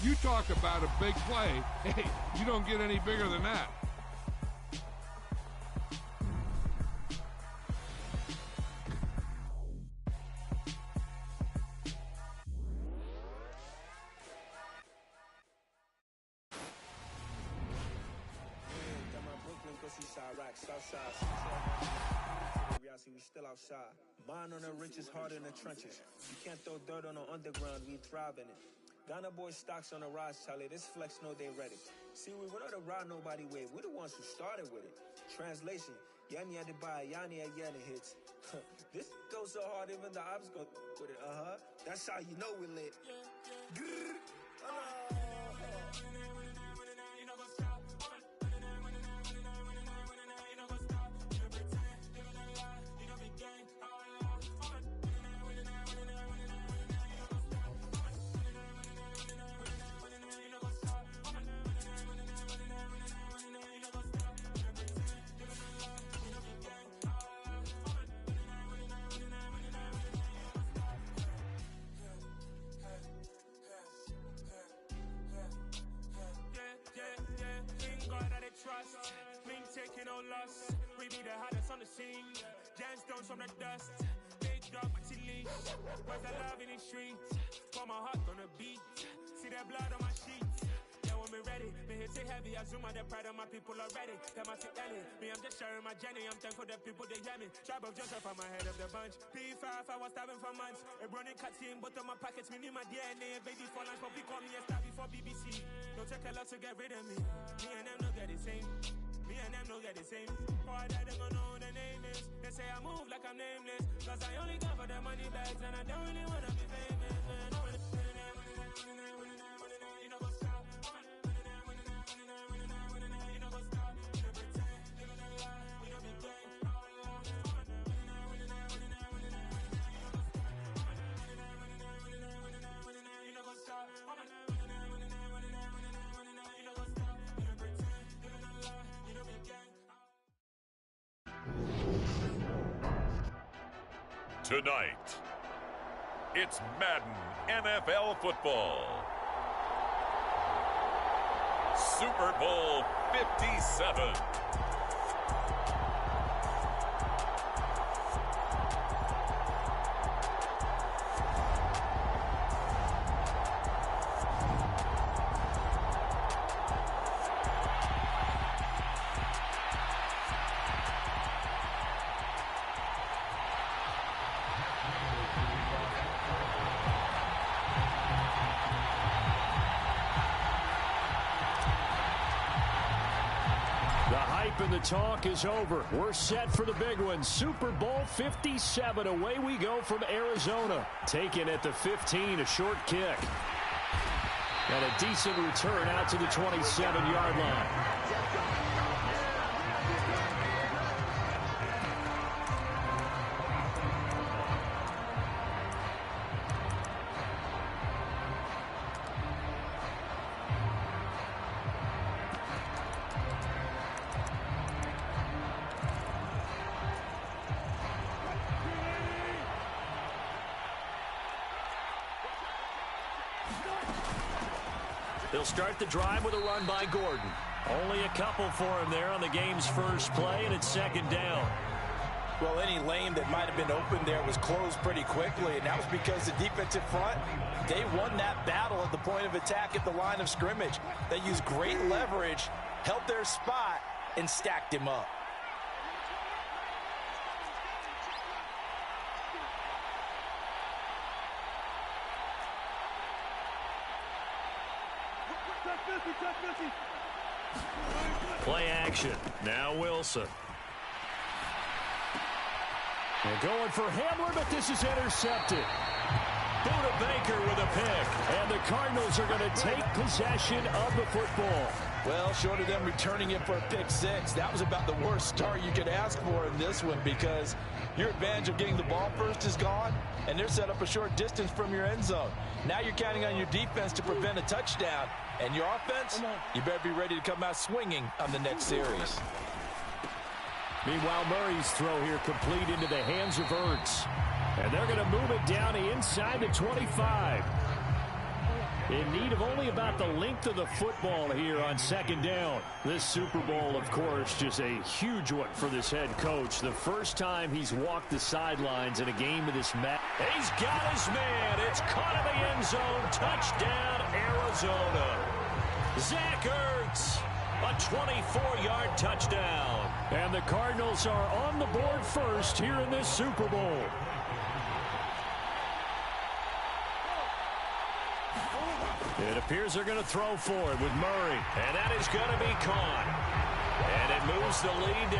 You talk about a big play. Hey, you don't get any bigger than that. We still outside. Mine on the riches, hard in the trenches. You can't throw dirt on the underground, we thrive in it. Ghana boys stocks on the rise, Charlie. This flex know they ready. See, we were not to ride nobody wave. We the ones who started with it. Translation: Yanni had to buy Yanni again hits. This goes so hard, even the ops go with it. That's how you know we lit. Trust, me taking no loss. We be the hottest on the scene. Gemstones from the dust. Big dog, but she leash. Where's the love in the streets? Put my heart on the beat. See that blood on my sheets. Yeah, when we ready, me hit it heavy. I zoom out the pride of my people already. Them I see Ellie. Me, I'm just sharing my journey. I'm thankful that people they hear me. Tribe of Joseph, I'm ahead of the bunch. P5, I was starving for months. A running cutscene, but on my pockets, me need my DNA. Baby for lunch, but we call me a star before BBC. Don't take a lot to get rid of me. Me and them don't get the same. Me and them don't get the same. Boy, that they gonna know who the name is. They say I move like I'm nameless. Cause I only come for the money bags and I don't really wanna be famous, man. You know go stop. You know go stop. You know pretend. Living a lie. You know be gang. You know go stop. Tonight, it's Madden NFL football. Super Bowl 57. And the talk is over. We're set for the big one. Super Bowl 57. Away we go from Arizona. Taken at the 15, a short kick. And a decent return out to the 27-yard line. They'll start the drive with a run by Gordon. Only a couple for him there on the game's first play, and it's second down. Well, any lane that might have been open there was closed pretty quickly, and that was because the defensive front, they won that battle at the point of attack at the line of scrimmage. They used great leverage, held their spot, and stacked him up. Play action. Now Wilson. They're going for Hamler, but this is intercepted. Buda Baker with a pick. And the Cardinals are going to take possession of the football. Well, short of them returning it for a pick six, that was about the worst start you could ask for in this one because your advantage of getting the ball first is gone, and they're set up a short distance from your end zone. Now you're counting on your defense to prevent a touchdown, and your offense, you better be ready to come out swinging on the next series. Meanwhile, Murray's throw here complete into the hands of Ertz. And they're going to move it down inside the 25. In need of only about the length of the football here on second down. This Super Bowl, of course, just a huge one for this head coach. The first time he's walked the sidelines in a game of this match. He's got his man. It's caught in the end zone. Touchdown, Arizona. Zach Ertz, a 24-yard touchdown. And the Cardinals are on the board first here in this Super Bowl. It appears they're going to throw for it with Murray. And that is going to be caught. And it moves the lead to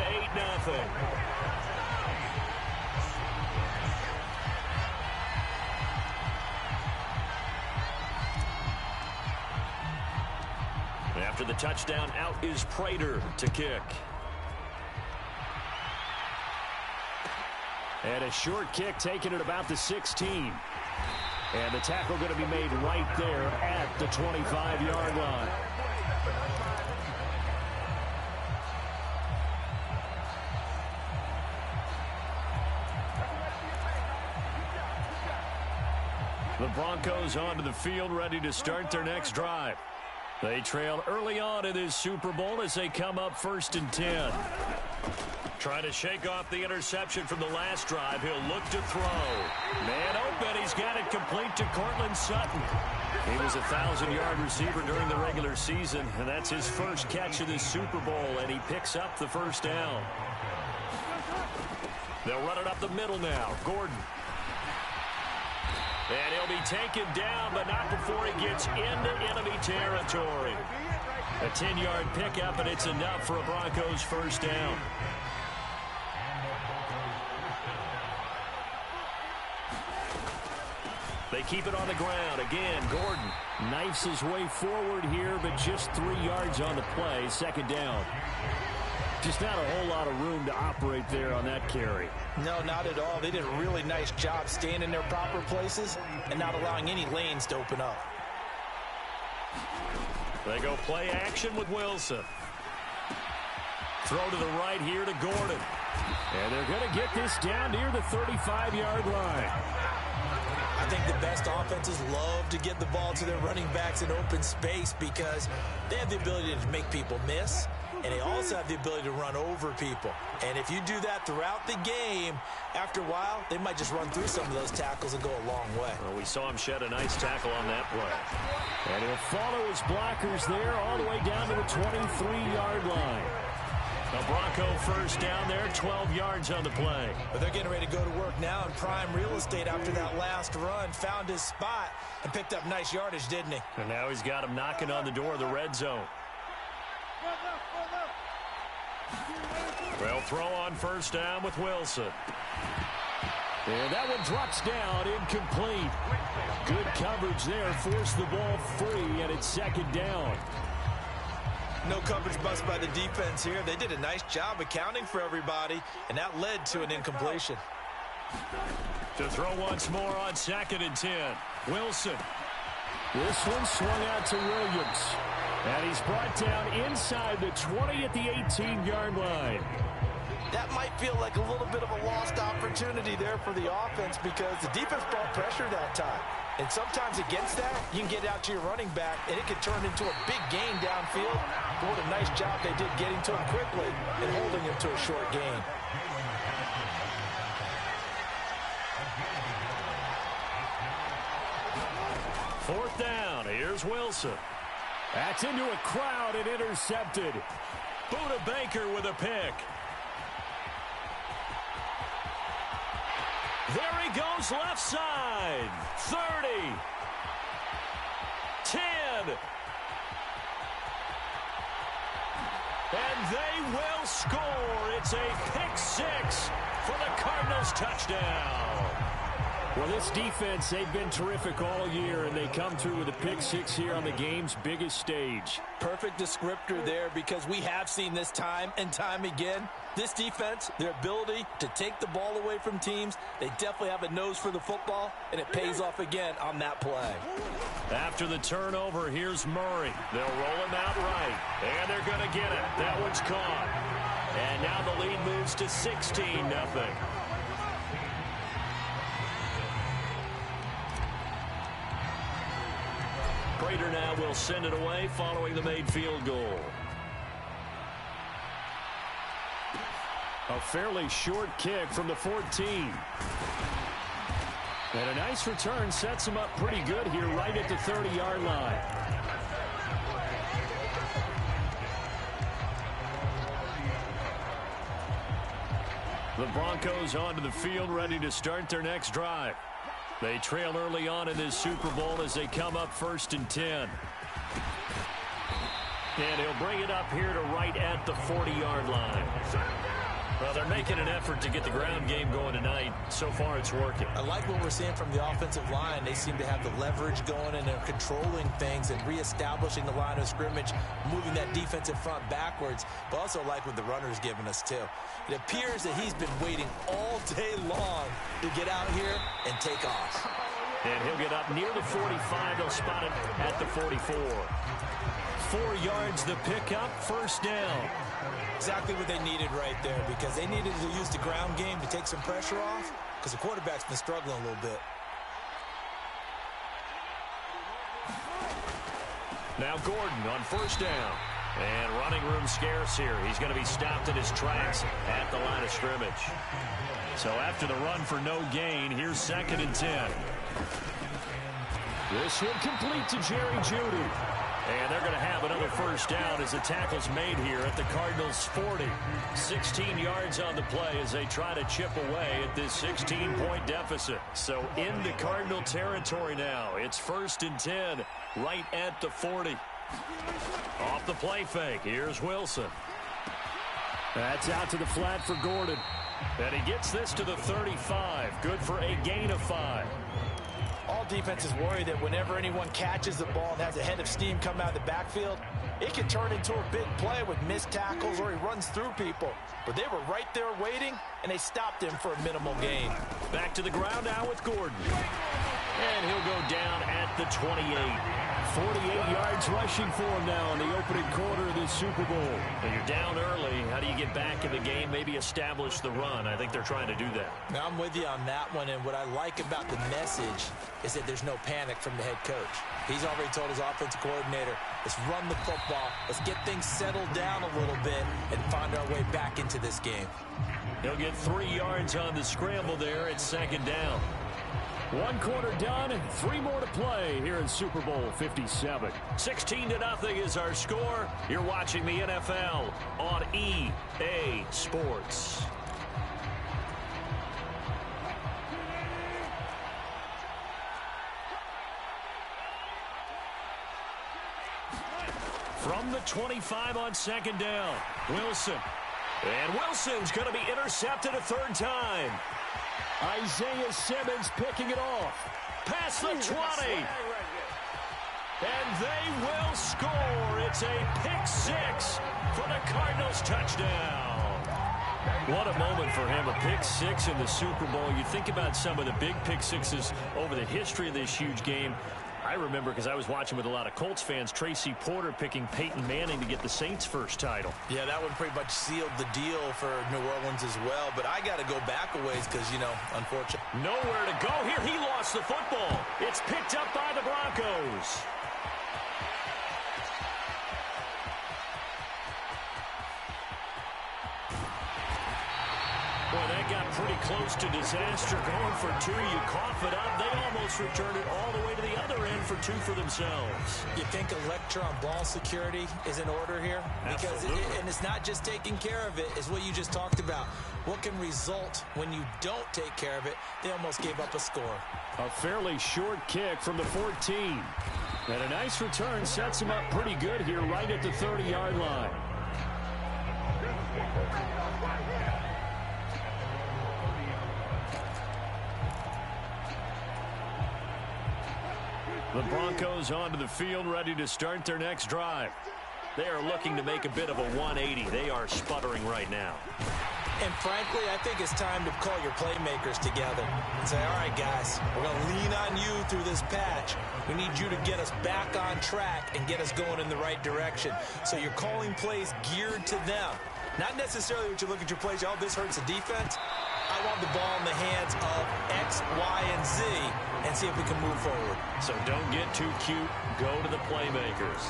8-0. After the touchdown, out is Prater to kick. And a short kick taken at about the 16. And the tackle going to be made right there at the 25-yard line. The Broncos onto the field, ready to start their next drive. They trail early on in this Super Bowl as they come up 1st and 10. Trying to shake off the interception from the last drive. He'll look to throw. Man open. He's got it complete to Cortland Sutton. He was a 1,000-yard receiver during the regular season, and that's his first catch of this Super Bowl, and he picks up the first down. They'll run it up the middle now. Gordon. And he'll be taken down, but not before he gets into enemy territory. A 10-yard pickup, and it's enough for a Broncos first down. They keep it on the ground. Again, Gordon knifes his way forward here, but just 3 yards on the play. Second down. Just not a whole lot of room to operate there on that carry. No, not at all. They did a really nice job staying in their proper places and not allowing any lanes to open up. They go play action with Wilson. Throw to the right here to Gordon. And they're going to get this down near the 35-yard line. I think the best offenses love to get the ball to their running backs in open space because they have the ability to make people miss, and they also have the ability to run over people. And if you do that throughout the game, after a while, they might just run through some of those tackles and go a long way. Well, we saw him shed a nice tackle on that play. And he'll follow his blockers there all the way down to the 23-yard line. A Bronco first down there, 12 yards on the play. But they're getting ready to go to work now in prime real estate after that last run. Found his spot and picked up nice yardage, didn't he? And now he's got him knocking on the door of the red zone. Well, throw on first down with Wilson. And that one drops down, incomplete. Good coverage there, forced the ball free, and it's second down. No coverage bust by the defense here. They did a nice job accounting for everybody, and that led to an incompletion. To throw once more on 2nd and 10. Wilson. This one swung out to Williams. And he's brought down inside the 20 at the 18-yard line. That might feel like a little bit of a lost opportunity there for the offense because the defense brought pressure that time. And sometimes against that, you can get out to your running back, and it can turn into a big gain downfield. But what a nice job they did getting to him quickly and holding him to a short gain. Fourth down. Here's Wilson. That's into a crowd and intercepted. Buda Baker with a pick. There he goes left side. 30. 10. And they will score. It's a pick six for the Cardinals touchdown. Well, this defense, they've been terrific all year, and they come through with a pick six here on the game's biggest stage. Perfect descriptor there because we have seen this time and time again. This defense, their ability to take the ball away from teams, they definitely have a nose for the football, and it pays off again on that play. After the turnover, here's Murray. They'll roll him out right, and they're going to get it. That one's caught. And now the lead moves to 16-0. Prater now will send it away following the made field goal. A fairly short kick from the 14. And a nice return sets him up pretty good here right at the 30-yard line. The Broncos onto the field, ready to start their next drive. They trail early on in this Super Bowl as they come up 1st and 10. And he'll bring it up here to right at the 40-yard line. Well, they're making an effort to get the ground game going tonight. So far, it's working. I like what we're seeing from the offensive line. They seem to have the leverage going, and they're controlling things and reestablishing the line of scrimmage, moving that defensive front backwards. But also like what the runner's giving us, too. It appears that he's been waiting all day long to get out here and take off. And he'll get up near the 45. They'll spot it at the 44. 4 yards the pickup, 1st down. Exactly what they needed right there, because they needed to use the ground game to take some pressure off, because the quarterback's been struggling a little bit. Now Gordon on 1st down. And running room scarce here. He's going to be stopped in his tracks at the line of scrimmage. So after the run for no gain, here's 2nd and 10. This one complete to Jerry Jeudy. And they're going to have another 1st down as the tackle's made here at the Cardinals' 40. 16 yards on the play as they try to chip away at this 16-point deficit. So into Cardinal territory now. It's 1st and 10 right at the 40. Off the play fake. Here's Wilson. That's out to the flat for Gordon. And he gets this to the 35. Good for a gain of 5. All defenses worry that whenever anyone catches the ball and has a head of steam come out of the backfield, it can turn into a big play with missed tackles or he runs through people. But they were right there waiting, and they stopped him for a minimal gain. Back to the ground now with Gordon. And he'll go down at the 28. 48 yards rushing for him now in the opening quarter of this Super Bowl. And you're down early. How do you get back in the game, maybe establish the run? I think they're trying to do that. Now, I'm with you on that one, and what I like about the message is that there's no panic from the head coach. He's already told his offensive coordinator, let's run the football, let's get things settled down a little bit and find our way back into this game. He'll get 3 yards on the scramble there at 2nd down. 1 quarter done, 3 more to play here in Super Bowl 57. 16-0 is our score. You're watching the NFL on EA Sports. From the 25 on 2nd down, Wilson. And Wilson's going to be intercepted a 3rd time. Isaiah Simmons picking it off. Past the 20. And they will score. It's a pick 6 for the Cardinals touchdown. What a moment for him, a pick 6 in the Super Bowl. You think about some of the big pick 6s over the history of this huge game. I remember, because I was watching with a lot of Colts fans, Tracy Porter picking Peyton Manning to get the Saints' first title. Yeah, that one pretty much sealed the deal for New Orleans as well. But I got to go back a ways because, you know, unfortunately. Nowhere to go here. He lost the football. It's picked up by the Broncos. Boy, that got pretty close to disaster. Going for 2, you cough it up. They almost returned it all the way to the other end for 2 for themselves. You think a lecture on ball security is in order here? Because and it's not just taking care of it, it's what you just talked about. What can result when you don't take care of it? They almost gave up a score. A fairly short kick from the 14. And a nice return sets him up pretty good here right at the 30-yard line. The Broncos onto the field, ready to start their next drive. They are looking to make a bit of a 180. They are sputtering right now. And frankly, I think it's time to call your playmakers together and say, all right, guys, we're going to lean on you through this patch. We need you to get us back on track and get us going in the right direction. So you're calling plays geared to them. Not necessarily what you look at your plays, oh, this hurts the defense. I want the ball in the hands of X, Y, and Z, and see if we can move forward. So don't get too cute. Go to the playmakers.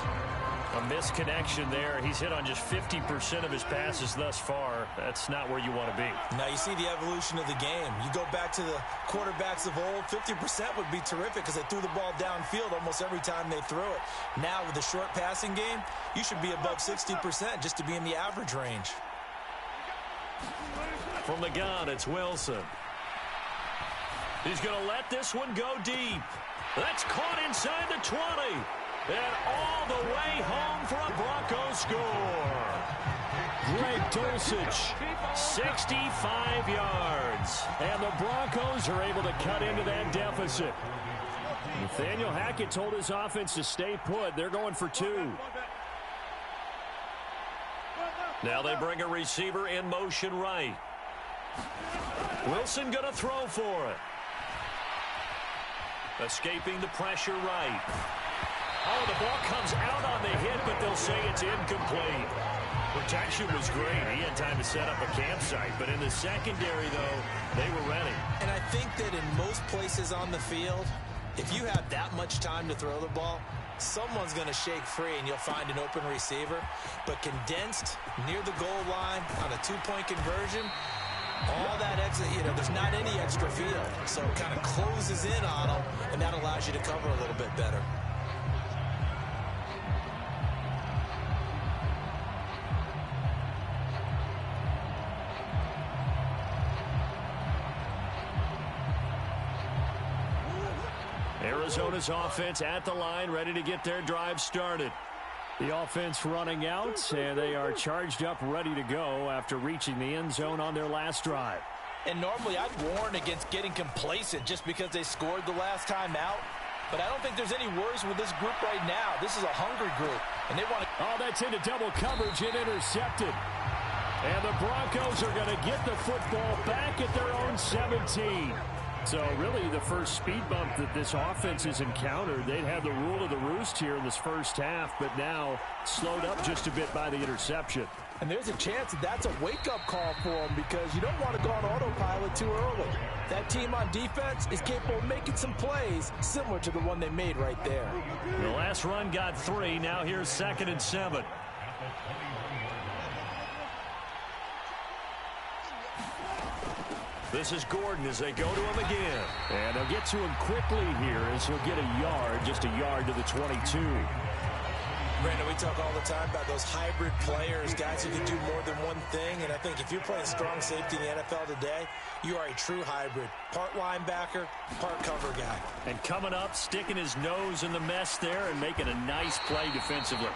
A misconnection there. He's hit on just 50% of his passes thus far. That's not where you want to be. Now you see the evolution of the game. You go back to the quarterbacks of old, 50% would be terrific because they threw the ball downfield almost every time they threw it. Now with the short passing game, you should be above 60% just to be in the average range. From the gun, it's Wilson. He's going to let this one go deep. That's caught inside the 20. And all the way home for a Broncos score. Greg Dulcich, 65 yards. And the Broncos are able to cut into that deficit. Nathaniel Hackett told his offense to stay put. They're going for 2. Now they bring a receiver in motion right. Wilson going to throw for it. Escaping the pressure right. Oh, the ball comes out on the hit, but they'll say it's incomplete. Protection was great. He had time to set up a campsite, but in the secondary, though, they were ready. And I think that in most places on the field, if you have that much time to throw the ball, someone's going to shake free and you'll find an open receiver. But condensed near the goal line on a 2-point conversion, all that exit, there's not any extra field. So it kind of closes in on them, and that allows you to cover a little bit better. Arizona's offense at the line, ready to get their drive started. The offense running out, and they are charged up, ready to go after reaching the end zone on their last drive. And normally I'd warn against getting complacent just because they scored the last time out. But I don't think there's any worries with this group right now. This is a hungry group, and they want to... Oh, that's into double coverage and intercepted. And the Broncos are going to get the football back at their own 17. So really the first speed bump that this offense has encountered, they'd have the rule of the roost here in this first half, but now slowed up just a bit by the interception. And there's a chance that that's a wake-up call for them because you don't want to go on autopilot too early. That team on defense is capable of making some plays similar to the one they made right there. The last run got 3. Now here's 2nd and 7. This is Gordon as they go to him again. And they'll get to him quickly here as he'll get a yard, just a yard to the 22. Brandon, we talk all the time about those hybrid players, guys who can do more than one thing. And I think if you're playing strong safety in the NFL today, you are a true hybrid. Part linebacker, part cover guy. And coming up, sticking his nose in the mess there and making a nice play defensively.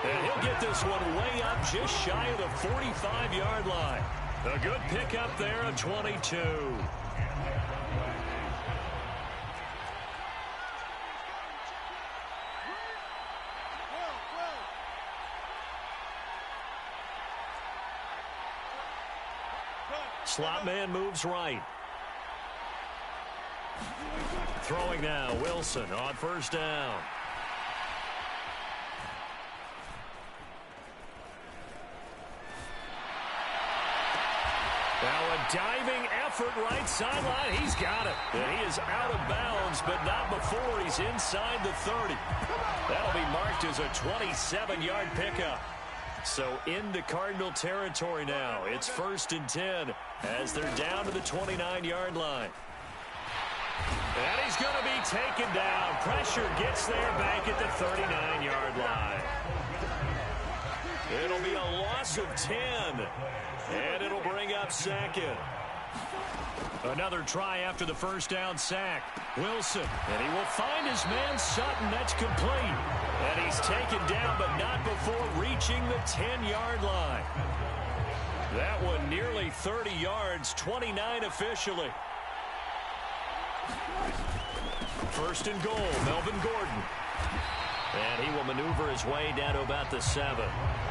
And he'll get this one way up just shy of the 45-yard line. A good pickup there at 22. Slot man moves right. Throwing now, Wilson on first down. Now a diving effort right sideline. He's got it. And he is out of bounds, but not before he's inside the 30. That'll be marked as a 27-yard pickup. So into Cardinal territory now. It's 1st and 10 as they're down to the 29-yard line. And he's going to be taken down. Pressure gets there back at the 39-yard line. It'll be a loss of 10. And it'll bring up 2nd. Another try after the first down sack. Wilson. And he will find his man Sutton. That's complete. And he's taken down, but not before reaching the 10-yard line. That one nearly 30 yards, 29 officially. 1st and goal, Melvin Gordon. And he will maneuver his way down to about the 7.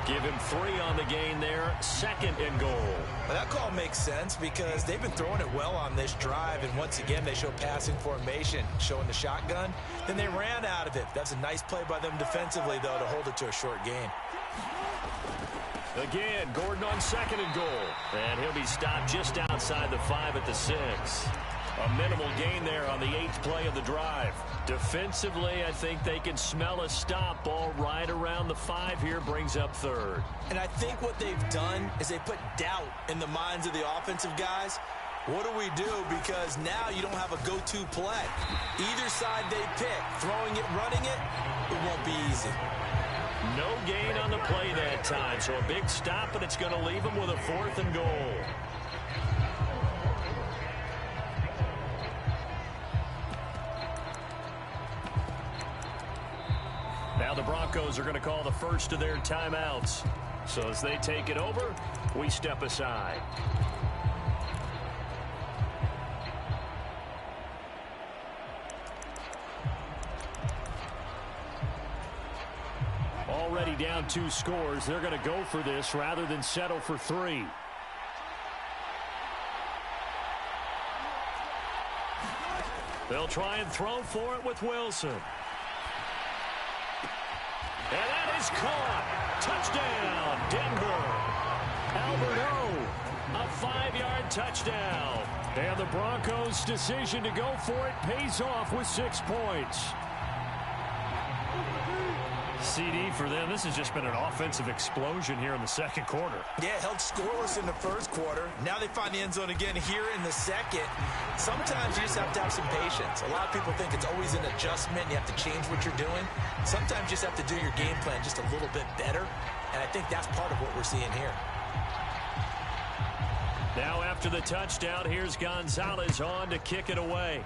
Give him 3 on the gain there. 2nd and goal. Well, that call makes sense because they've been throwing it well on this drive. And once again, they show passing formation, showing the shotgun. Then they ran out of it. That's a nice play by them defensively, though, to hold it to a short gain. Again, Gordon on 2nd and goal. And he'll be stopped just outside the 5 at the 6. A minimal gain there on the 8th play of the drive. Defensively, I think they can smell a stop. Ball right around the 5 here, brings up 3rd. And I think what they've done is they put doubt in the minds of the offensive guys. What do we do? Because now you don't have a go-to play. Either side they pick, throwing it, running it, it won't be easy. No gain on the play that time, so a big stop, and it's going to leave them with a 4th and goal. Now the Broncos are going to call the first of their timeouts. So as they take it over, we step aside. Already down 2 scores. They're going to go for this rather than settle for 3. They'll try and throw for it with Wilson. And that is caught. Touchdown, Denver. Albert O, a 5-yard touchdown. And the Broncos' decision to go for it pays off with 6 points. CD for them. This has just been an offensive explosion here in the second quarter. Yeah, held scoreless in the first quarter. Now they find the end zone again here in the second. Sometimes you just have to have some patience. A lot of people think it's always an adjustment. You have to change what you're doing. Sometimes you just have to do your game plan just a little bit better. And I think that's part of what we're seeing here. Now after the touchdown, here's Gonzalez on to kick it away.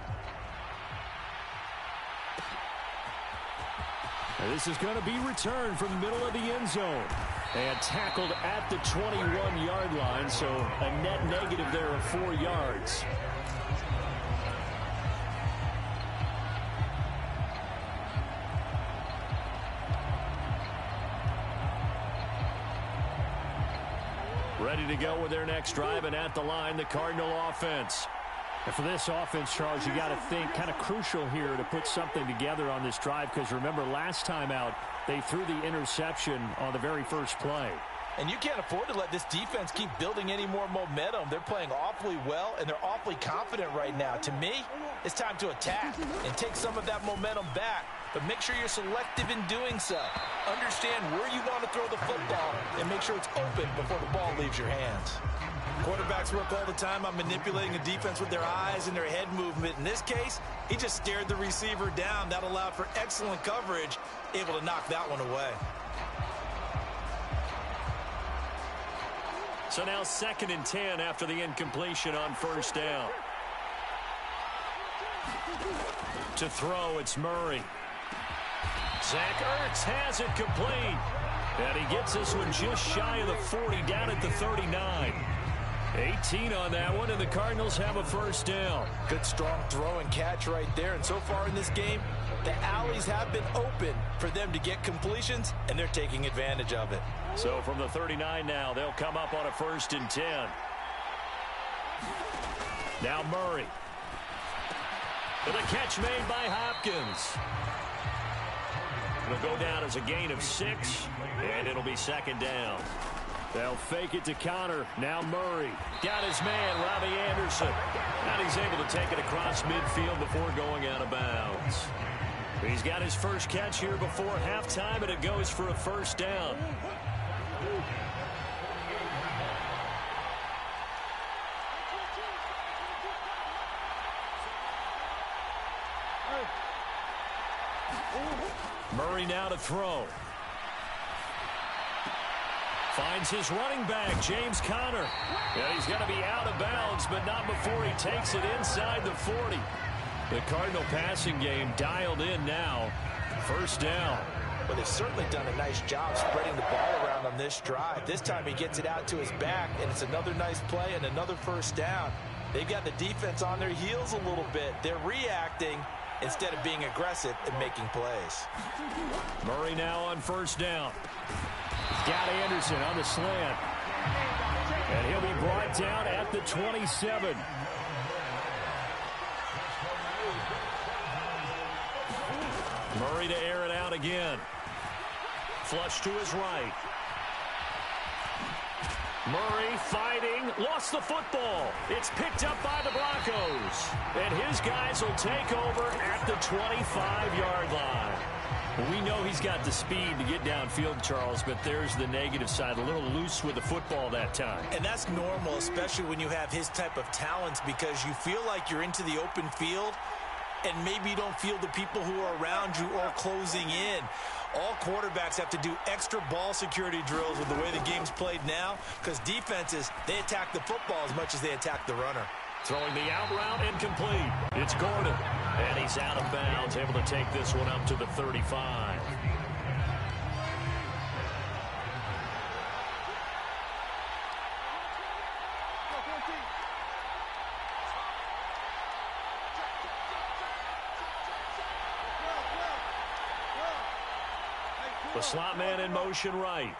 And this is going to be returned from the middle of the end zone. And tackled at the 21-yard line, so a net negative there of 4 yards. Ready to go with their next drive, and at the line, the Cardinal offense. And for this offense, Charles, you got to think kind of crucial here to put something together on this drive, because remember last time out, they threw the interception on the very first play. And you can't afford to let this defense keep building any more momentum. They're playing awfully well, and they're awfully confident right now. To me, it's time to attack and take some of that momentum back. But make sure you're selective in doing so. Understand where you want to throw the football and make sure it's open before the ball leaves your hands. Quarterbacks work all the time on manipulating a defense with their eyes and their head movement. In this case, he just stared the receiver down. That allowed for excellent coverage, able to knock that one away. So now 2nd and 10 after the incompletion on first down. To throw, it's Murray. Zach Ertz has it complete. And he gets this one just shy of the 40, down at the 39. 18 on that one, and the Cardinals have a first down. Good strong throw and catch right there. And so far in this game, the alleys have been open for them to get completions, and they're taking advantage of it. So from the 39 now, they'll come up on a 1st and 10. Now Murray. With a catch made by Hopkins. It'll go down as a gain of 6, and it'll be 2nd down. They'll fake it to Connor. Now Murray. Got his man, Robbie Anderson. And he's able to take it across midfield before going out of bounds. He's got his first catch here before halftime, and it goes for a first down. Murray now to throw. Finds his running back, James Conner. Yeah, he's going to be out of bounds, but not before he takes it inside the 40. The Cardinal passing game dialed in now. First down. Well, they've certainly done a nice job spreading the ball around on this drive. This time he gets it out to his back, and it's another nice play and another first down. They've got the defense on their heels a little bit. They're reacting instead of being aggressive and making plays. Murray now on first down. Got Anderson on the slant. And he'll be brought down at the 27. Murray to air it out again. Flush to his right. Murray fighting, lost the football. It's picked up by the Broncos. And his guys will take over at the 25-yard line. Well, we know he's got the speed to get downfield, Charles, but there's the negative side. A little loose with the football that time. And that's normal, especially when you have his type of talents, because you feel like you're into the open field and maybe you don't feel the people who are around you or closing in. All quarterbacks have to do extra ball security drills with the way the game's played now, because defenses, they attack the football as much as they attack the runner. Throwing the out route incomplete. It's Gordon. And he's out of bounds, able to take this one up to the 35. The slot man in motion right.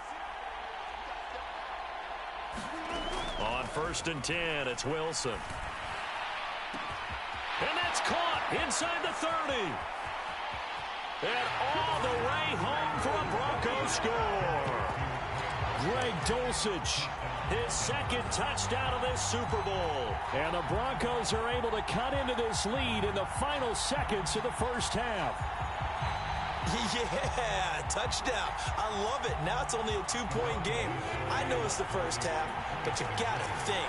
On 1st and 10, it's Wilson. And that's caught inside the 30. And all the way home for a Broncos score. Greg Dulcich, his second touchdown of this Super Bowl. And the Broncos are able to cut into this lead in the final seconds of the first half. Yeah, touchdown. I love it. Now it's only a 2-point game. I know it's the first half, but you got to think.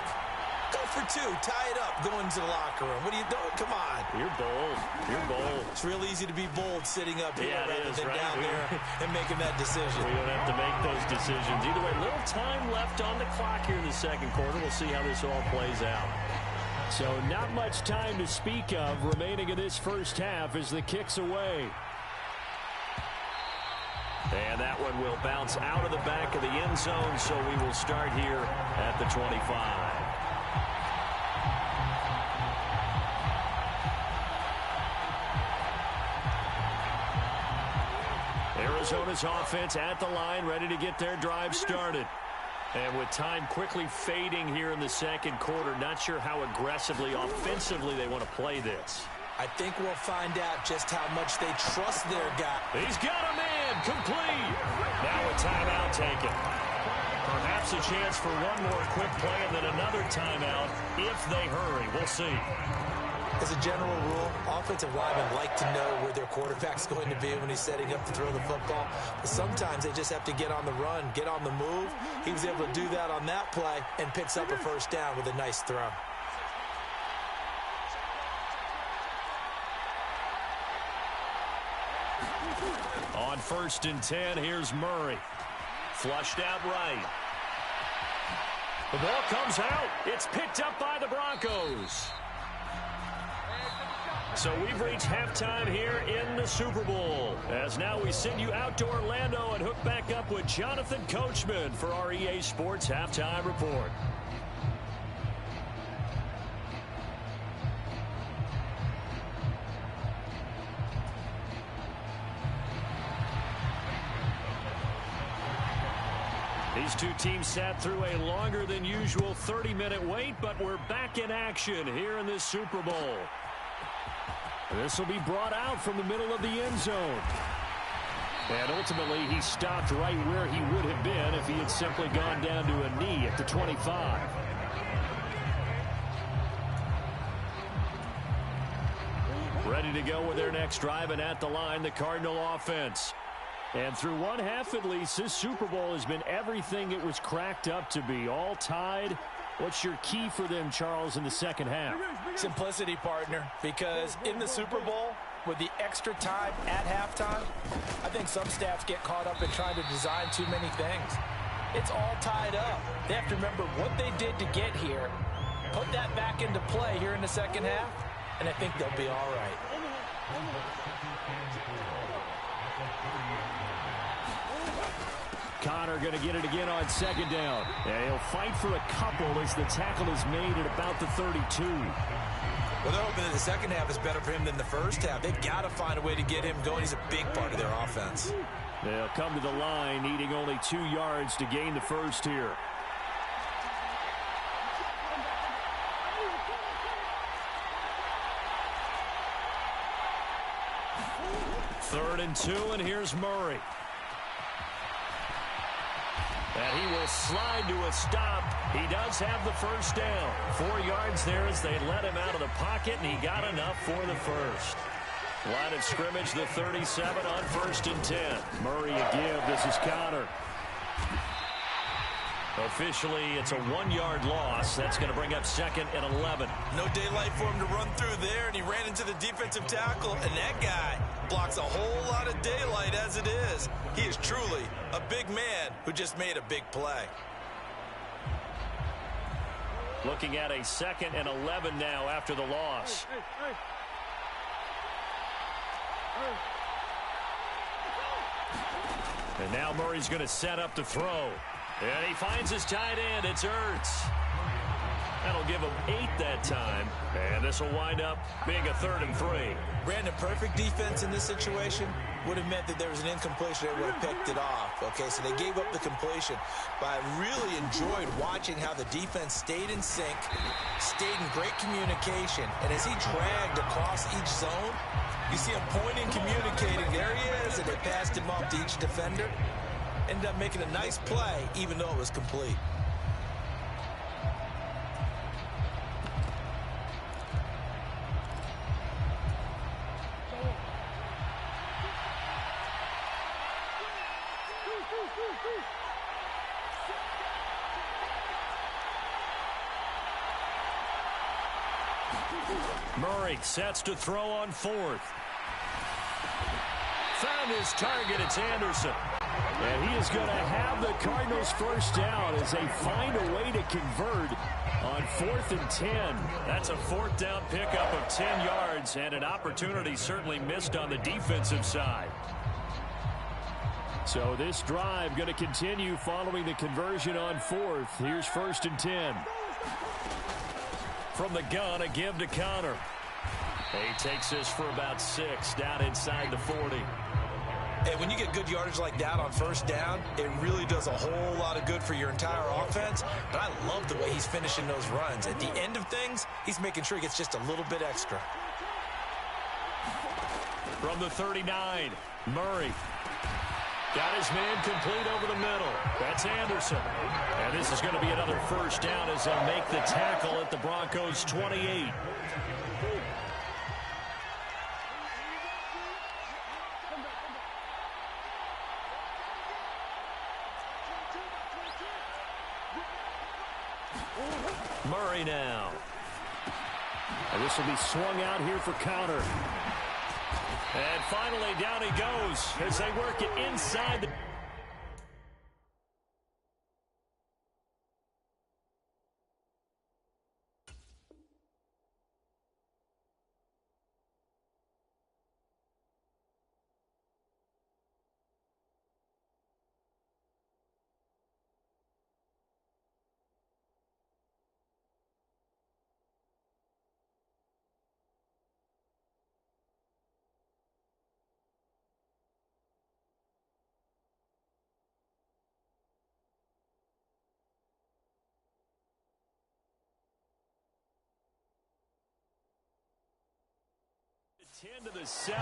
Go for 2. Tie it up. Go into the locker room. What are you doing? Come on. You're bold. You're bold. It's real easy to be bold sitting up here rather than right? down there and making that decision. We don't have to make those decisions. Either way, little time left on the clock here in the second quarter. We'll see how this all plays out. So not much time to speak of remaining in this first half as the kick's away. And that one will bounce out of the back of the end zone, so we will start here at the 25. Arizona's offense at the line, ready to get their drive started. And with time quickly fading here in the second quarter, not sure how aggressively, offensively they want to play this. I think we'll find out just how much they trust their guy. He's got a man, complete. Now a timeout taken. Perhaps a chance for one more quick play and then another timeout if they hurry. We'll see. As a general rule, offensive linemen like to know where their quarterback's going to be when he's setting up to throw the football. But sometimes they just have to get on the run, get on the move. He was able to do that on that play and picks up a first down with a nice throw. On 1st and 10, here's Murray. Flushed out right. The ball comes out. It's picked up by the Broncos. So we've reached halftime here in the Super Bowl. As now we send you out to Orlando and hook back up with Jonathan Coachman for our EA Sports Halftime Report. These two teams sat through a longer than usual 30-minute wait, but we're back in action here in this Super Bowl. This will be brought out from the middle of the end zone. And ultimately, he stopped right where he would have been if he had simply gone down to a knee at the 25. Ready to go with their next drive, and at the line, the Cardinal offense. And through one half at least, this Super Bowl has been everything it was cracked up to be. All tied. What's your key for them, Charles, in the second half? Simplicity, partner, because in the Super Bowl, with the extra time at halftime, I think some staffs get caught up in trying to design too many things. It's all tied up. They have to remember what they did to get here, put that back into play here in the second half, and I think they'll be all right. Connor going to get it again on second down. And he'll fight for a couple as the tackle is made at about the 32. Well, they're hoping that the second half is better for him than the first half. They've got to find a way to get him going. He's a big part of their offense. They'll come to the line, needing only 2 yards to gain the first here. Third and 2, and here's Murray. And he will slide to a stop. He does have the first down. 4 yards there as they let him out of the pocket, and he got enough for the first. Line of scrimmage, the 37 on 1st and 10. Murray a give. This is Connor. Officially, it's a 1-yard loss. That's going to bring up 2nd and 11. No daylight for him to run through there, and he ran into the defensive tackle, and that guy blocks a whole lot of daylight as it is. He is truly a big man who just made a big play. Looking at a 2nd and 11 now after the loss. And now Murray's going to set up to throw. And he finds his tight end. It's Ertz. That'll give him 8 that time. And this will wind up being a 3rd and 3. Brandon, perfect defense in this situation would have meant that there was an incompletion. They would have picked it off. Okay, so they gave up the completion. But I really enjoyed watching how the defense stayed in sync, stayed in great communication. And as he dragged across each zone, you see him pointing, communicating. There he is, and they passed him off to each defender. Ended up making a nice play, even though it was complete. Murray sets to throw on 4th. Found his target. It's Anderson. And he is going to have the Cardinals first down as they find a way to convert on 4th and 10. That's a 4th down pickup of 10 yards and an opportunity certainly missed on the defensive side. So this drive going to continue following the conversion on 4th. Here's 1st and 10. From the gun, a give to Connor. He takes this for about 6 down inside the 40. Hey, when you get good yardage like that on 1st down, it really does a whole lot of good for your entire offense. But I love the way he's finishing those runs. At the end of things, he's making sure he gets just a little bit extra. From the 39, Murray. Got his man complete over the middle. That's Anderson. And this is going to be another 1st down as they'll make the tackle at the Broncos' 28. Murray now. And this will be swung out here for counter. And finally, down he goes as they work it inside the... Ten to the 7.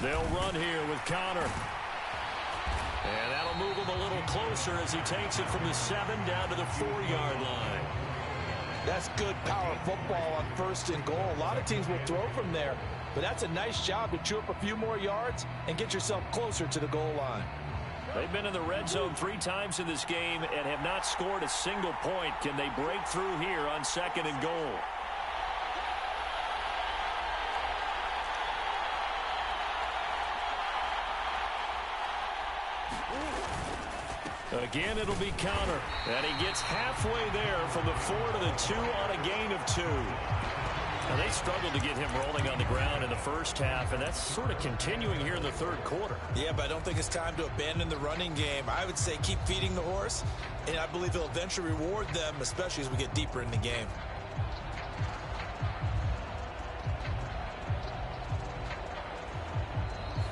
They'll run here with Connor. And that'll move him a little closer as he takes it from the 7 down to the 4-yard line. That's good power football on 1st and goal. A lot of teams will throw from there, but that's a nice job to chew up a few more yards and get yourself closer to the goal line. They've been in the red zone 3 times in this game and have not scored a single point. Can they break through here on 2nd and goal? Again, it'll be counter. And he gets halfway there from the 4 to the 2 on a gain of 2. Now, they struggled to get him rolling on the ground in the first half, and that's sort of continuing here in the third quarter. Yeah, but I don't think it's time to abandon the running game. I would say keep feeding the horse, and I believe he'll eventually reward them, especially as we get deeper in the game.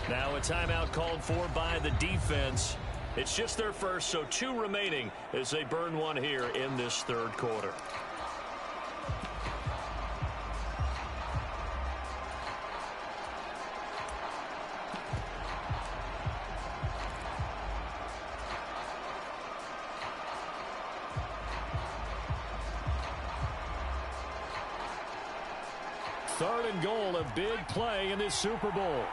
Now a timeout called for by the defense. It's just their first, so 2 remaining as they burn one here in this third quarter. Third and goal, a big play in this Super Bowl.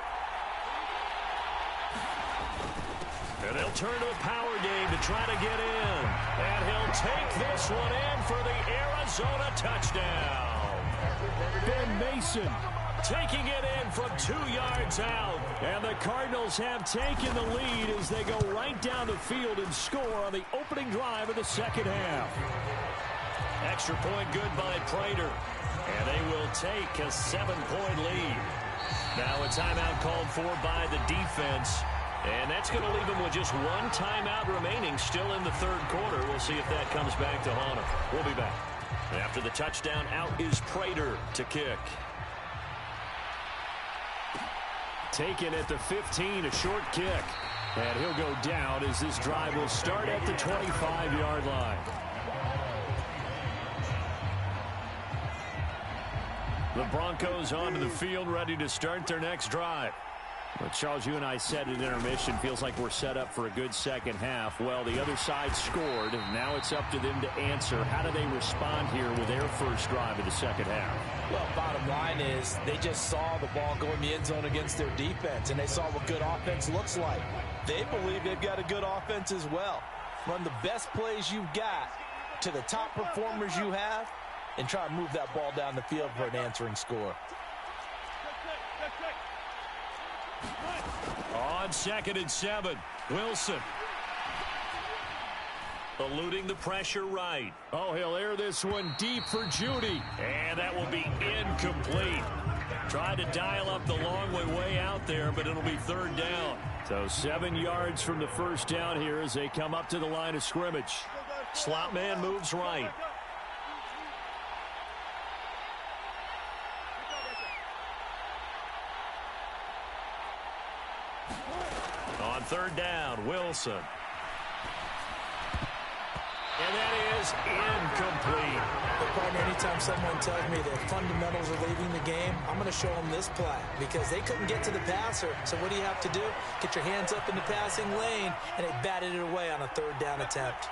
And they'll turn to a power game to try to get in. And he'll take this one in for the Arizona touchdown. Ben Mason taking it in from 2 yards out. And the Cardinals have taken the lead as they go right down the field and score on the opening drive of the second half. Extra point good by Prater. And they will take a 7-point lead. Now a timeout called for by the defense. And that's going to leave them with just 1 timeout remaining still in the third quarter. We'll see if that comes back to haunt them. We'll be back. After the touchdown, out is Prater to kick. Taken at the 15, a short kick. And he'll go down as this drive will start at the 25-yard line. The Broncos onto the field, ready to start their next drive. Well, Charles, you and I said at intermission, feels like we're set up for a good second half. Well, the other side scored. Now it's up to them to answer. How do they respond here with their first drive of the second half? Well, bottom line is they just saw the ball go in the end zone against their defense, and they saw what good offense looks like. They believe they've got a good offense as well. Run the best plays you've got to the top performers you have, and try to move that ball down the field for an answering score. On 2nd and 7, Wilson. Eluding the pressure right. Oh, he'll air this one deep for Judy. And that will be incomplete. Tried to dial up the long way out there, but it'll be third down. So 7 yards from the first down here as they come up to the line of scrimmage. Slot man moves right. On third down, Wilson. And that is incomplete. But partner, anytime someone tells me that fundamentals are leaving the game, I'm going to show them this play because they couldn't get to the passer. So what do you have to do? Get your hands up in the passing lane, and they batted it away on a third down attempt.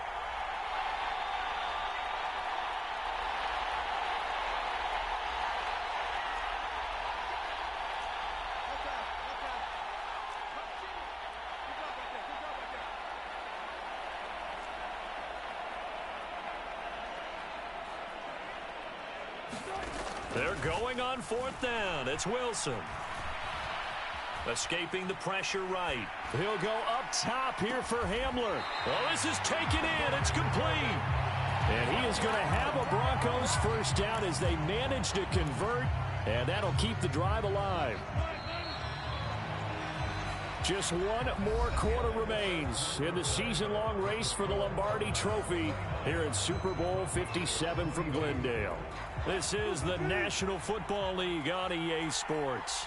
They're going on fourth down. It's Wilson. Escaping the pressure right. He'll go up top here for Hamler. Well, this is taken in. It's complete. And he is going to have a Broncos first down as they manage to convert. And that'll keep the drive alive. Just 1 more quarter remains in the season-long race for the Lombardi Trophy here in Super Bowl 57 from Glendale. This is the National Football League on EA Sports.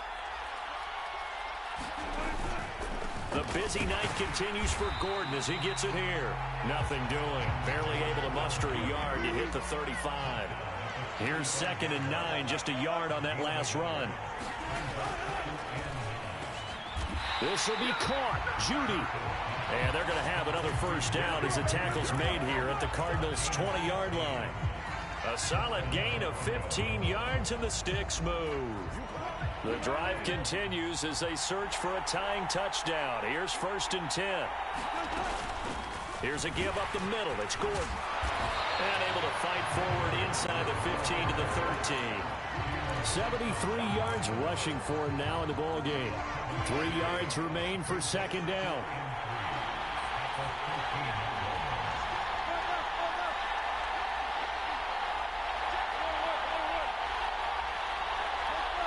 The busy night continues for Gordon as he gets it here. Nothing doing. Barely able to muster a yard to hit the 35. Here's 2nd and 9, just a yard on that last run. This will be caught. Judy. And they're going to have another first down as the tackle's made here at the Cardinals' 20-yard line. A solid gain of 15 yards and the sticks move. The drive continues as they search for a tying touchdown. Here's 1st and 10. Here's a give up the middle. It's Gordon. And able to fight forward inside the 15 to the 13. 73 yards rushing for him now in the ball game. 3 yards remain for 2nd down.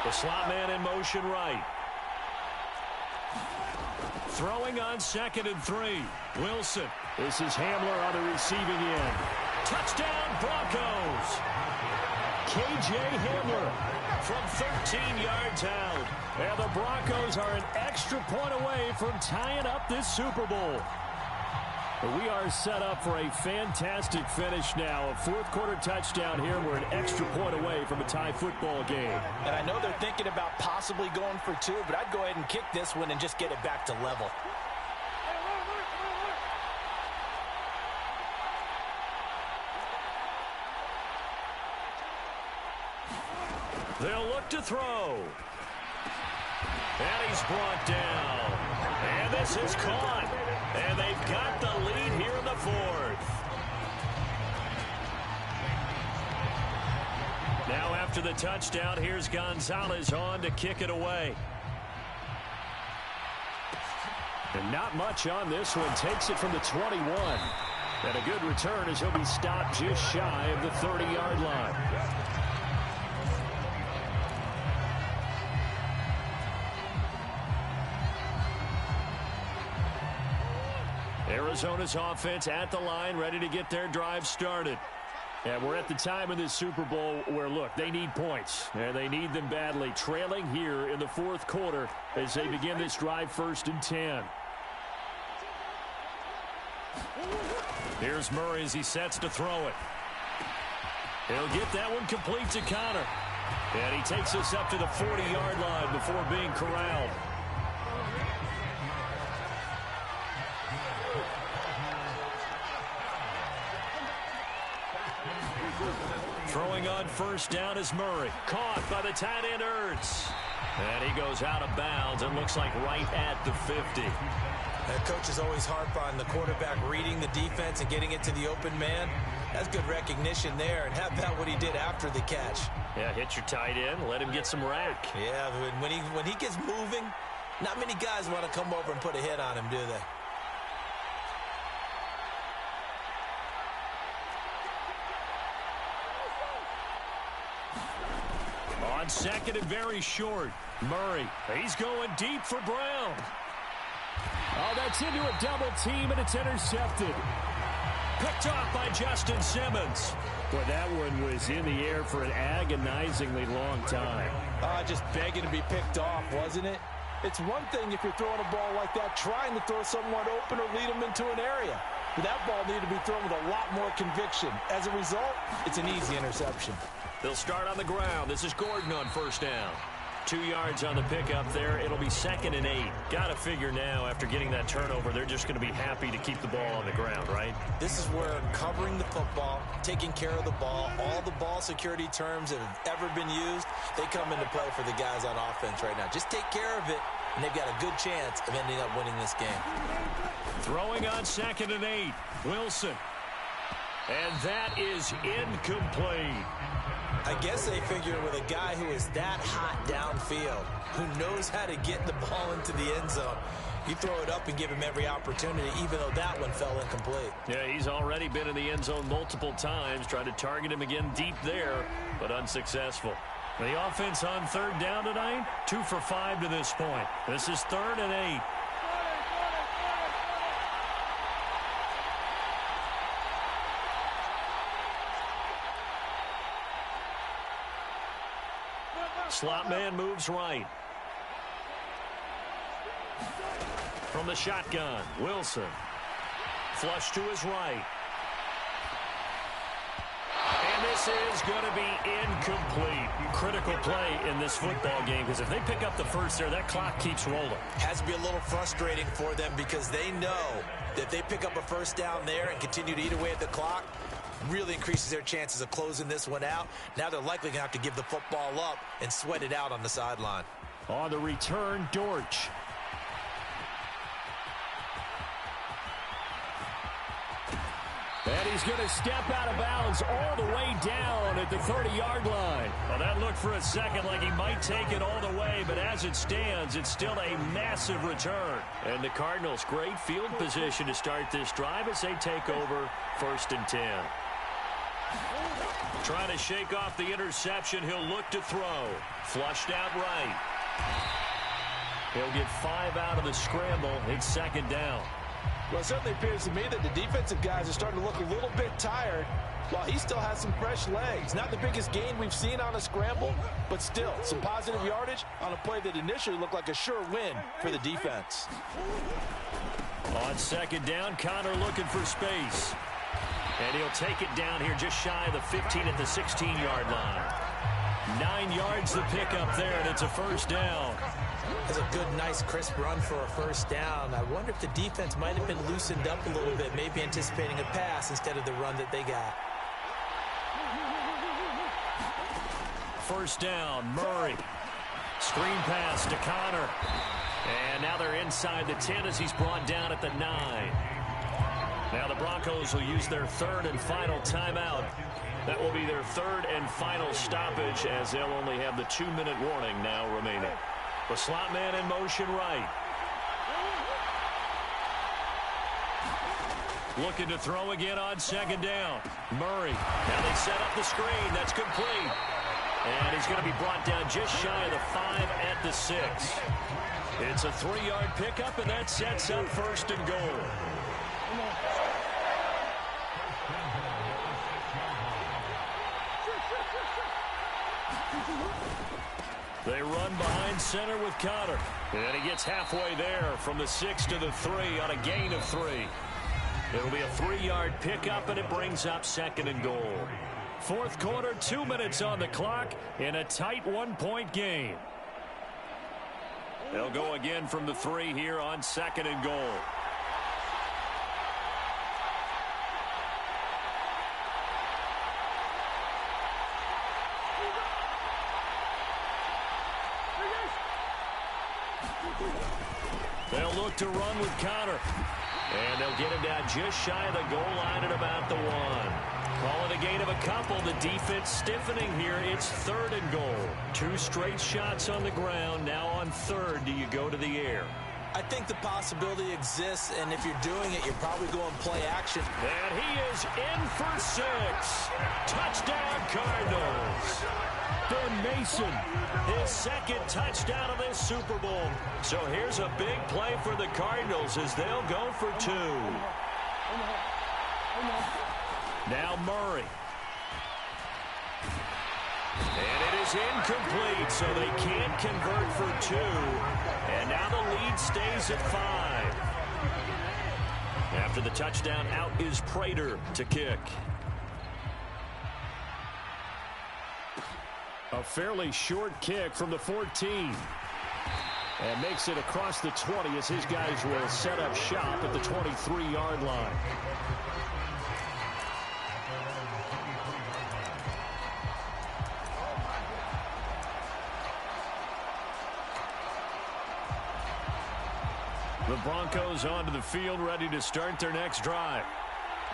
The slot man in motion right. Throwing on 2nd and 3. Wilson. This is Hamler on the receiving end. Touchdown, Broncos. K.J. Hamler from 13 yards out. And the Broncos are an extra point away from tying up this Super Bowl. We are set up for a fantastic finish now. A fourth-quarter touchdown here. We're an extra point away from a tie football game. And I know they're thinking about possibly going for 2, but I'd go ahead and kick this one and just get it back to level. They'll look to throw. And he's brought down. And this is caught. And they've got the lead here in the 4th. Now after the touchdown, here's Gonzalez on to kick it away. And not much on this one. Takes it from the 21. And a good return as he'll be stopped just shy of the 30-yard line. Arizona's offense at the line, ready to get their drive started. And we're at the time in this Super Bowl where, look, they need points. And they need them badly. Trailing here in the 4th quarter as they begin this drive 1st and 10. Here's Murray as he sets to throw it. He'll get that one complete to Connor. And he takes us up to the 40-yard line before being corralled. Throwing on 1st down is Murray. Caught by the tight end Ertz. And he goes out of bounds and looks like right at the 50. That coach is always harp on the quarterback reading the defense and getting it to the open man. That's good recognition there. And how about what he did after the catch? Yeah, hit your tight end. Let him get some rack. Yeah, when he gets moving, not many guys want to come over and put a hit on him, do they? On 2nd and very short. Murray, he's going deep for Brown. Oh, that's into a double team, and it's intercepted. Picked off by Justin Simmons. Boy, that one was in the air for an agonizingly long time. Just begging to be picked off, wasn't it? It's one thing if you're throwing a ball like that, trying to throw someone open or lead them into an area. But that ball needed to be thrown with a lot more conviction. As a result, it's an easy interception. They'll start on the ground. This is Gordon on 1st down. 2 yards on the pickup there. It'll be 2nd and 8. Got to figure now after getting that turnover, they're just going to be happy to keep the ball on the ground, right? This is where covering the football, taking care of the ball, all the ball security terms that have ever been used, they come into play for the guys on offense right now. Just take care of it, and they've got a good chance of ending up winning this game. Throwing on 2nd and 8. Wilson. And that is incomplete. I guess they figure with a guy who is that hot downfield, who knows how to get the ball into the end zone, you throw it up and give him every opportunity, even though that one fell incomplete. Yeah, he's already been in the end zone multiple times, tried to target him again deep there, but unsuccessful. The offense on 3rd down tonight, 2 for 5 to this point. This is 3rd and 8. Slot man moves right. From the shotgun, Wilson. Flush to his right. And this is going to be incomplete. Critical play in this football game, because if they pick up the first there, that clock keeps rolling. Has to be a little frustrating for them because they know that if they pick up a 1st down there and continue to eat away at the clock, really increases their chances of closing this one out. Now they're likely going to have to give the football up and sweat it out on the sideline. On the return, Dortch. And he's going to step out of bounds all the way down at the 30-yard line. Well, that looked for a second like he might take it all the way, but as it stands, it's still a massive return. And the Cardinals, great field position to start this drive as they take over 1st and 10. Trying to shake off the interception. He'll look to throw. Flushed out right. He'll get 5 out of the scramble. It's second down. Well, it certainly appears to me that the defensive guys are starting to look a little bit tired while he still has some fresh legs. Not the biggest gain we've seen on a scramble, but still some positive yardage on a play that initially looked like a sure win for the defense. On second down, Connor looking for space. And he'll take it down here just shy of the 15 at the 16-yard line. 9 yards the pickup there, and it's a first down. That's a good, nice, crisp run for a first down. I wonder if the defense might have been loosened up a little bit, maybe anticipating a pass instead of the run that they got. First down, Murray. Screen pass to Connor. And now they're inside the 10 as he's brought down at the 9. Now the Broncos will use their third and final timeout. That will be their third and final stoppage as they'll only have the 2-minute warning now remaining. The slot man in motion right. Looking to throw again on second down. Murray. Now they set up the screen. That's complete. And he's going to be brought down just shy of the 5 at the 6. It's a 3-yard pickup, and that sets up first and goal. They run behind center with Connor. And he gets halfway there from the 6 to the 3 on a gain of 3. It'll be a 3-yard pickup, and it brings up second and goal. Fourth quarter, 2 minutes on the clock in a tight 1-point game. They'll go again from the 3 here on second and goal. They'll look to run with Connor. And they'll get him down just shy of the goal line at about the 1. Call it a gain of a couple. The defense stiffening here. It's third and goal. 2 straight shots on the ground. Now on third, do you go to the air? I think the possibility exists, and if you're doing it, you're probably going play action. And he is in for 6. Touchdown, Cardinals. Ben Mason, his second touchdown of this Super Bowl. So here's a big play for the Cardinals as they'll go for 2. Now Murray. And it is incomplete, so they can't convert for 2. And now the lead stays at 5. After the touchdown, out is Prater to kick. A fairly short kick from the 14. And makes it across the 20 as his guys will set up shop at the 23-yard line. The Broncos onto the field, ready to start their next drive.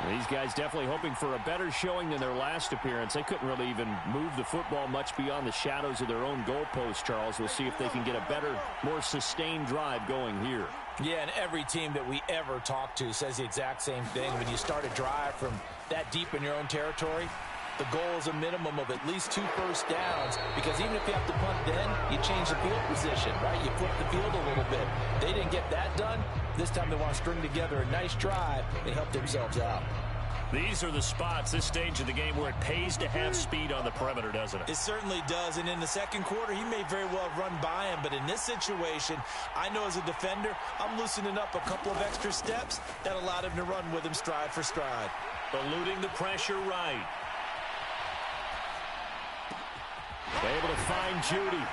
These guys definitely hoping for a better showing than their last appearance. They couldn't really even move the football much beyond the shadows of their own goalpost, Charles. We'll see if they can get a better, more sustained drive going here. Yeah, and every team that we ever talk to says the exact same thing. When you start a drive from that deep in your own territory, the goal is a minimum of at least 2 first downs, because even if you have to punt then, you change the field position, right? You flip the field a little bit. They didn't get that done. This time they want to string together a nice drive and help themselves out. These are the spots, this stage of the game, where it pays to have speed on the perimeter, doesn't it? It certainly does, and in the second quarter, he may very well run by him, but in this situation, I know as a defender, I'm loosening up a couple of extra steps that allowed him to run with him stride for stride. Eluding the pressure right. Able to find Judy.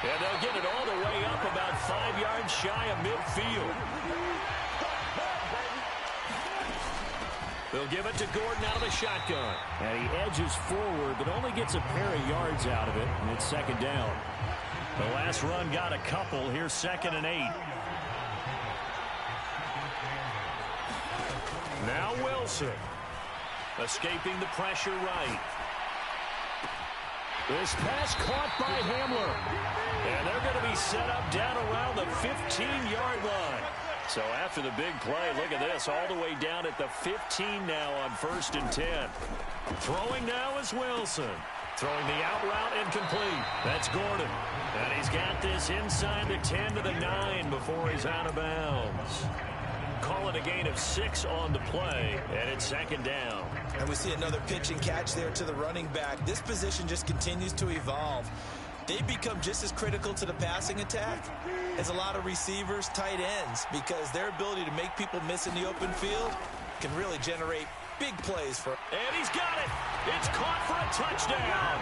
And they'll get it all the way up about 5 yards shy of midfield. They'll give it to Gordon out of the shotgun. And he edges forward, but only gets a pair of yards out of it, and it's second down. The last run got a couple. Here's 2nd and 8. Now Wilson. Escaping the pressure right. This pass caught by Hamler. And they're going to be set up down around the 15-yard line. So after the big play, look at this, all the way down at the 15 now on 1st and 10. Throwing now is Wilson. Throwing the out route incomplete. That's Gordon. And he's got this inside the 10 to the 9 before he's out of bounds. Call it a gain of 6 on the play, and it's 2nd down. And we see another pitch and catch there to the running back. This position just continues to evolve. They become just as critical to the passing attack as a lot of receivers, tight ends, because their ability to make people miss in the open field can really generate big plays for. And he's got it. It's caught for a touchdown.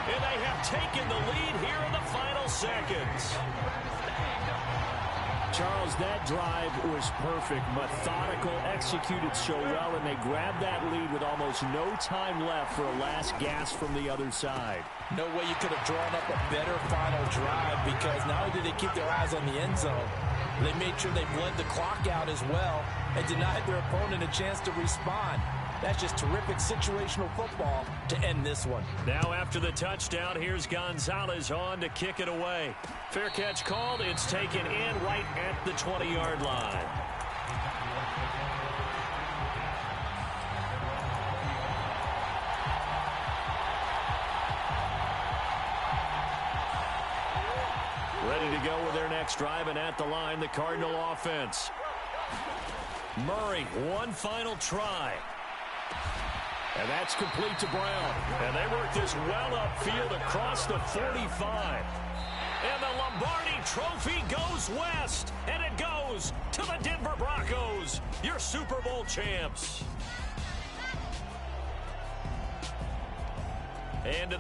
And they have taken the lead here in the final seconds. Charles, that drive was perfect, methodical, executed so well, and they grabbed that lead with almost no time left for a last gasp from the other side. No way you could have drawn up a better final drive, because not only did they keep their eyes on the end zone, they made sure they bled the clock out as well and denied their opponent a chance to respond. That's just terrific situational football to end this one. Now after the touchdown, here's Gonzalez on to kick it away. Fair catch called. It's taken in right at the 20-yard line. Ready to go with their next drive, and at the line, the Cardinal offense. Murray, one final try. And that's complete to Brown. And they work this well upfield across the 45. And the Lombardi Trophy goes west. And it goes to the Denver Broncos, your Super Bowl champs. And